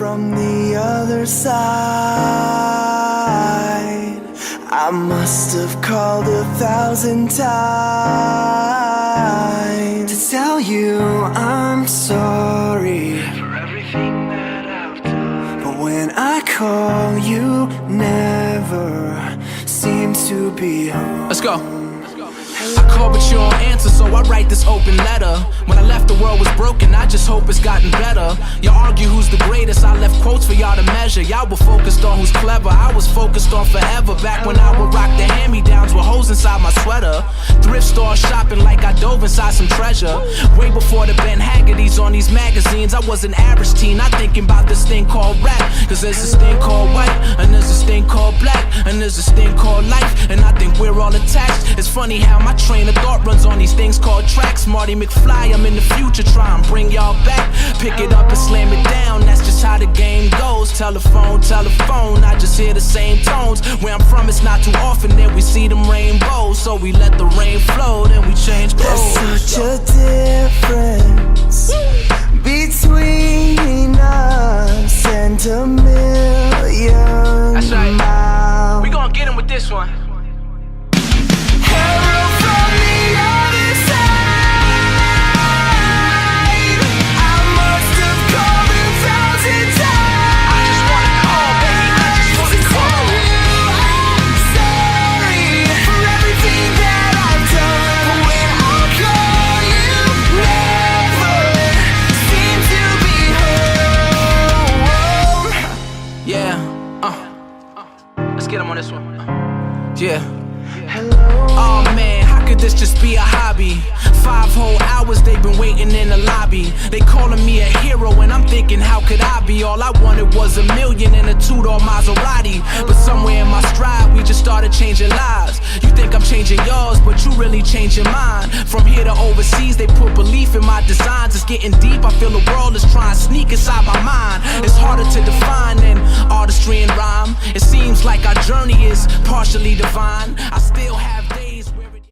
from the other side. I must have called 1,000 times to tell you I'm sorry for everything that I've done. But when I call, you never seem to be home. Let's go. I call but you don't answer, so I write this open letter. When I left the world was broken, I just hope it's gotten better. Y'all argue who's the greatest, I left quotes for y'all to measure. Y'all were focused on who's clever, I was focused on forever. Back when I would rock the hand-me-downs with holes inside my sweater. Thrift store shopping like I dove inside some treasure. Way before the Ben Haggerty's on these magazines, I was an average teen, not thinking about this thing called rap. Cause there's this thing called white, and there's this thing called black, and there's this thing called life, and I think we're all attached. It's funny how my train of thought runs on these things called tracks. Marty McFly, I'm in the future, try and bring y'all back. Pick it up and slam it down, that's just how the game goes. Telephone, telephone, I just hear the same tones. Where I'm from, it's not too often that we see them rainbows. So we let the rain flow, then we change clothes. There's such a difference between us and a million That's right. miles. We gon' get him with this one. Let's get him on this one. Yeah. Oh man, how could this just be a hobby? 5 whole hours they've been waiting in the lobby. They calling me a hero and I'm thinking how could I be? All I wanted was $1 million and a 2-door Maserati. But somewhere in my stride we just started changing lives. You think I'm changing yours, but you really changing mine. From here to overseas they put belief in my designs. It's getting deep, I feel the world is trying to sneak inside my mind. It's harder to define than artistry and rhyme. It seems like our journey is partially divine. I still have